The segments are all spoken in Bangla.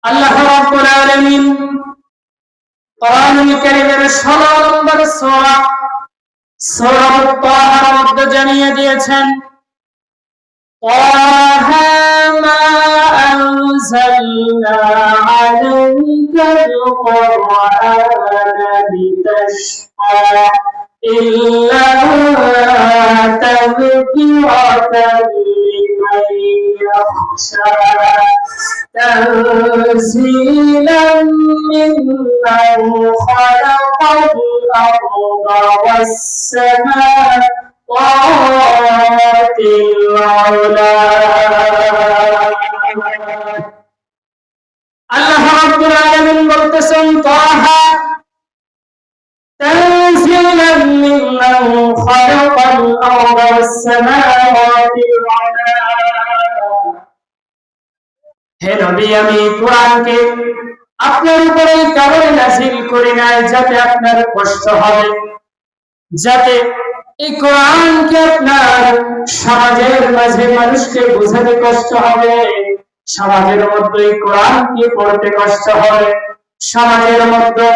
আল্লাহ রাব্বুল আলামিন কোরআনুল কারীমের 16 নম্বর সূরা তাহার মধ্যে জানিয়ে দিয়েছেন, তাহা মা আনজালনা আলাইকাল কুরআনা লিতাশকা ইল্লা তাযকিরাতান লিমান ইয়াখশা تنزيلا ممن خلق الأرض والسماوات العلى আল্লাহ রাব্বুল আলামিন বলতেছেন, তাহা تنزيلا ممن خلق الأرض والسماوات العلى। হে নবী, আমি কোরআনকে আপনার উপরে কারণে নাযিল করি নাই যাতে আপনার কষ্ট হবে, যাতে এই কোরআনকে আপনার সমাজের মাঝে মানুষকে বোঝাতে কষ্ট হবে, সমাজের মধ্যে এই কোরআনকে পড়তে কষ্ট হবে, সমাজের মধ্যে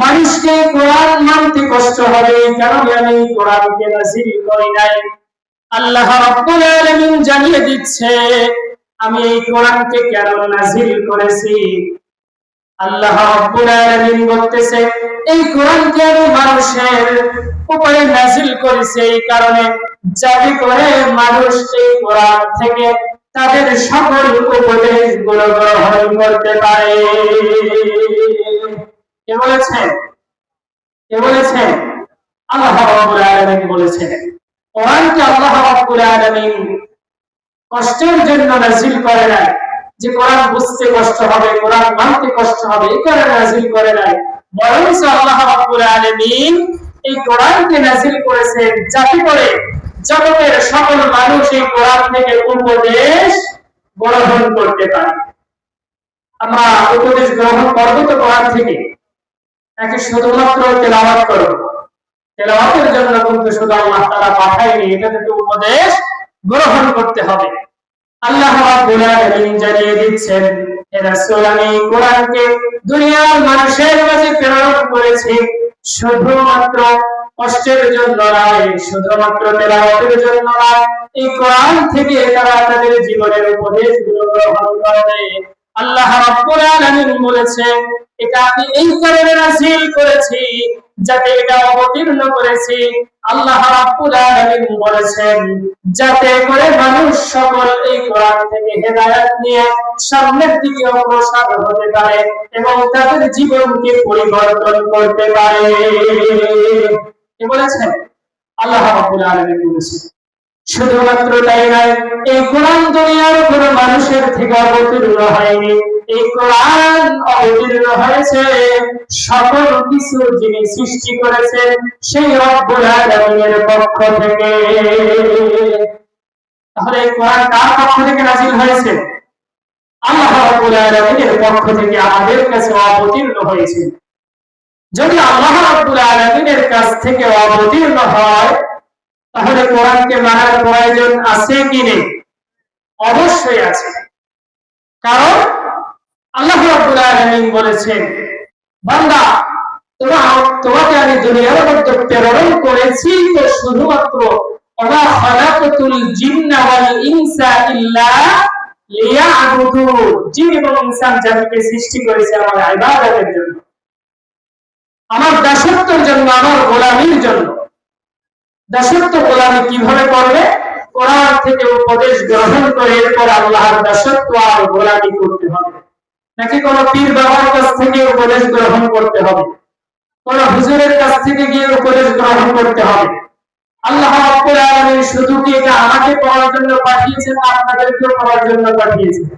মানুষকে কোরআন মানতে কষ্ট হবে, এই কারণে আমি কোরআনকে নাযিল করি নাই। আল্লাহ রাব্বুল আলামিন জানিয়ে দিচ্ছে আমি এই কোরআনকে কেন নাযিল করেছি। আল্লাহ রাব্বুল আলামিন বলতেছে, এই কোরআনকে আমি মানুষের উপরে নাযিল করেছি এই কারণে যাতে করে মানুষ এই কোরআন থেকে তাদের সকল উপদেশগুলো গ্রহণ করতে পারে। কে বলেছেন? কে বলেছেন? আল্লাহ রাব্বুল আলামিন বলেছেন। কোরআনকে আল্লাহ রাব্বুল আলামিন কষ্টের জন্য নাযিল করে নাই, যে কোরআন বুঝতে কষ্ট হবে, কোরআন মানতে কষ্ট হবে এই কারণে নাযিল করে নাই, বরং আল্লাহ রাব্বুল আলামিন এই কোরআনকে নাযিল করেছেন যাতে করে জগতের সকল মানুষ এই কোরআন থেকে উপদেশ গ্রহণ করতে পারে। আমরা উপদেশ গ্রহণ করব তো কোরআন থেকে, নাকি শুধুমাত্র তেলাওয়াত করব? তেলাওয়াতের জন্য কিন্তু শুধু আল্লাহ তাআলা পাঠায়নি, এটা থেকে উপদেশ গ্রহণ করতে হবে। আল্লাহ রাব্বুল আলামিন জানিয়ে দিচ্ছেন, হে রাসূল, আমি কোরআনকে দুনিয়ার মানুষের মাঝে প্রেরণ করেছি শুধুমাত্র কষ্টের জন্য নয়, শুধুমাত্র তেলাওয়াতের জন্য নয়, এই কোরআন থেকে তারা তাদের জীবনের উপদেশগুলো গ্রহণ করবে। আল্লাহ রাব্বুল আলামিন বলেছেন, এটা আমি এই কারণে নাযিল করেছি যাতে এটা অবতীর্ণ করেছি। আল্লাহ রাব্বুল আলামিন বলেছেন যাতে করে মানুষ সকল এই কোরআন থেকে হেদায়েত নিয়ে সামনের দিকে অগ্রসর হতে পারে এবং তাদের জীবনকে পরিবর্তন করতে পারে। কে বলেছেন? আল্লাহ রাব্বুল আলামিন বলেছেন। শুধুমাত্র তাই নয়, এই কোরআন দুনিয়ার কোনো মানুষের থেকে অবতীর্ণ হয়নি, এই কোরআন অবতীর্ণ হয়েছে সকল কিছু যিনি সৃষ্টি করেছেন সেই রব্বুল আলামিনের পক্ষ থেকে। তাহলে এই কোরআন কার পক্ষ থেকে নাযিল হয়েছে? আল্লাহ রাব্বুল আলামিনের পক্ষ থেকে আমাদের কাছে অবতীর্ণ হয়েছে। যদি আল্লাহ রাব্বুল আলামিনের কাছ থেকে অবতীর্ণ হয় তাহলে কোরআনকে মানার প্রয়োজন আছে কি নেই? অবশ্যই আছে। কারণ আল্লাহ রাব্বুল আলামিন বলেছেন, বান্দা, তোমাকে আমি দুনিয়ার মধ্যে প্রেরণ করেছি তো শুধুমাত্র ওয়া খালাকাতুল জিন্না ওয়াল ইনসা ইল্লা লিয়াবুদুন, জিন এবং ইনসান জাতিকে সৃষ্টি করেছে আমার ইবাদতের জন্য, আমার দাসত্বের জন্য, আমার গোলামীর জন্য। দাসত্ব গোলামি কিভাবে করবে? কোরআন থেকে উপদেশ গ্রহণ করে এরপর আল্লাহর দাসত্ব আর গোলামি করতে হবে, নাকি কোন পীর বাবার কাছ থেকে উপদেশ গ্রহণ করতে হবে, কোন হুজুরের কাছ থেকে গিয়ে উপদেশ গ্রহণ করতে হবে? আল্লাহ রাব্বুল আলামিন শুধু কি এটা আমাকে পড়ার জন্য পাঠিয়েছেন, আপনাদেরকে পড়ার জন্য পাঠিয়েছেন?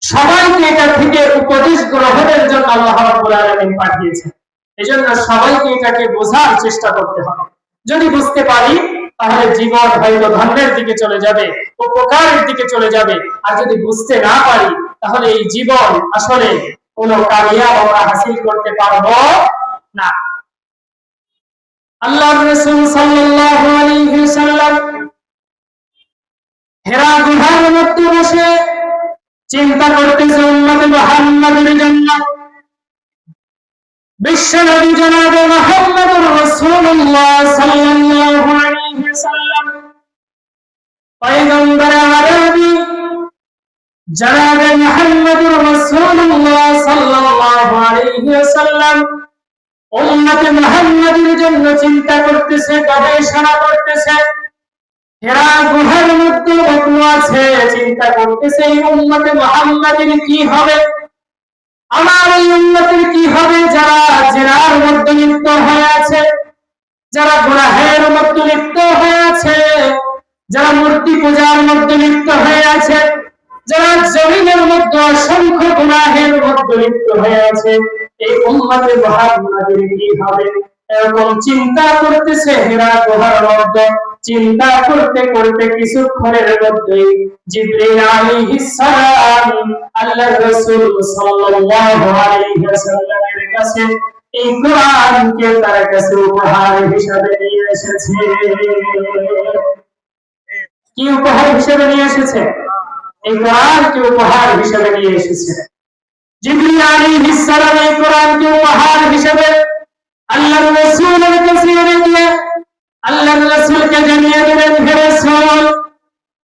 সবাইকে এটা থেকে উপদেশ গ্রহণের জন্য আল্লাহ রাব্বুল আলামিন পাঠিয়েছেন। এজন্য সবাইকে এটাকে বোঝার চেষ্টা করতে হবে। যদি বুঝতে পারি তাহলে জীবন হয়তো ধর্মের দিকে চলে যাবে, উপকারের দিকে চলে যাবে। আর যদি বুঝতে না পারি তাহলে এই জীবন আসলে কোনো কামিয়াব আমরা হাসিল করতে পারবো না। আল্লাহর রাসূল সাল্লাল্লাহু আলাইহি ওয়াসাল্লাম হিরা গুহার মধ্যে বসে চিন্তা করতেছে, উম্মতে মুহাম্মদ বিশ্বনবী জনাবে মুহাম্মদুর রাসূলুল্লাহ সাল্লাল্লাহু আলাইহি ওয়াসাল্লাম পয়গম্বর আরবি জনাবে মুহাম্মদুর রাসূলুল্লাহ সাল্লাল্লাহু আলাইহি ওয়াসাল্লাম উম্মতে মুহাম্মাদের জন্য চিন্তা করতেছে, গবেষণা করতেছে। হেরা গুহার মধ্যে লুকিয়ে আছে, চিন্তা করতেছে এই উম্মতে মুহাম্মাদের কি হবে, আমার এই উম্মতের কি হবে যারা জিনার মধ্যে লিপ্ত হয়ে আছে, যারা গুনাহের মধ্যে লিপ্ত হয়ে আছে, যারা মূর্তি পূজার মধ্যে লিপ্ত হয়ে আছে, যারা জমিনের মধ্যে অসংখ্য গুনাহের মধ্যে লিপ্ত হয়ে আছে, এই উম্মতে মুহাম্মাদের কি হবে, এরকম চিন্তা করতেছে হেরা গুহার মধ্যে। চিন্তা করতে করতে কিছুক্ষণের মধ্যেই জিবরিল আলাইহিস সালাম আল্লাহর রাসূল সাল্লাল্লাহু আলাইহি ওয়াসাল্লামের কাছে এই কোরআনকে তার কাছে উপহার হিসেবে নিয়ে এসেছে। কি উপহার হিসেবে নিয়ে এসেছে? এই কোরআনকে উপহার হিসেবে নিয়ে এসেছে। জিবরিল আলাইহিস সালাম এই কোরআনকে উপহার হিসেবে আল্লাহর রাসূলের কাছে এনে দিয়ে আল্লাহর রাসূলকে জানিয়ে দিলেন, হে রাসূল,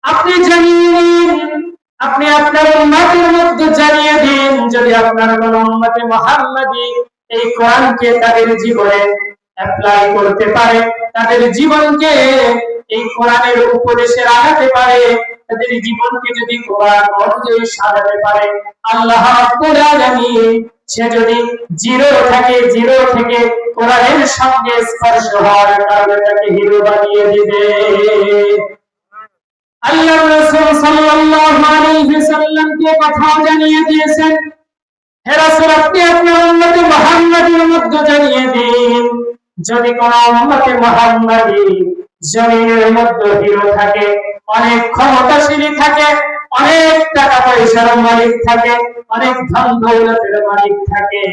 আপনি জানিয়ে দিন, আপনি আপনার উম্মতের মধ্যে জানিয়ে দিন, যদি আপনার কোন উম্মতে মুহাম্মাদি এই কোরআনকে তাদের জীবনে অ্যাপ্লাই করতে পারে, তাদের জীবনকে এই কোরআনের উপদেশে লাগাতে পারে, তাদের জীবনকে যদি কোরআন অনুযায়ী সাজাতে পারে, আল্লাহ রাব্বুল আলামিন সে যদি জিরো থেকে কোরআনের সঙ্গে স্পর্শ হওয়ার কারণে তাকে হিরো বানিয়ে দিবে। আল্লাহর রাসূল সাল্লাল্লাহু আলাইহি ওয়াসাল্লামকে কথা জানিয়ে দিয়েছেন, হে রাসূল, আপনি আপনার উম্মতে মুহাম্মাদের মধ্যে জানিয়ে দিন, যদি কোন উম্মতে মুহাম্মাদি জমিনের মধ্যে হিরো থাকে, অনেক ক্ষমতাশালী থাকে, অনেক টাকা পয়সার মালিক থাকে, অনেক ধন দৌলতের মালিক থাকে,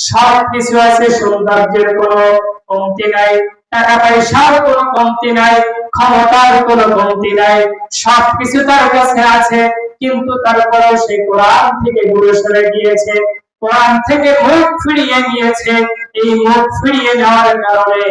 সব কিছু আছে, সৌন্দর্যের কোনো কমতি নাই, টাকা পয়সার কোনো কমতি নাই, ক্ষমতার কোনো কমতি নাই, সবকিছু তার কাছে আছে, কিন্তু তারপরেও সে কোরআন থেকে দূরে সরে গিয়েছে, কোরআন থেকে মুখ ফিরিয়ে নিয়েছে। এই মুখ ফিরিয়ে নেওয়ার কারণে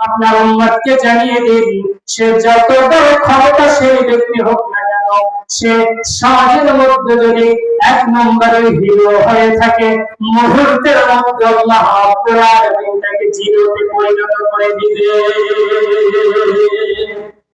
আপনার উম্মতকে জানিয়ে দিন, সে যত বড় ক্ষমতাশালী ব্যক্তি হোক না কেন, সে সমাজের মধ্যে যদি এক নম্বরের হিরো হয়ে থাকে, মুহূর্তের মধ্যে আল্লাহ রাব্বুল আলামিন তাকে জিরোতে পরিণত করে দিবে।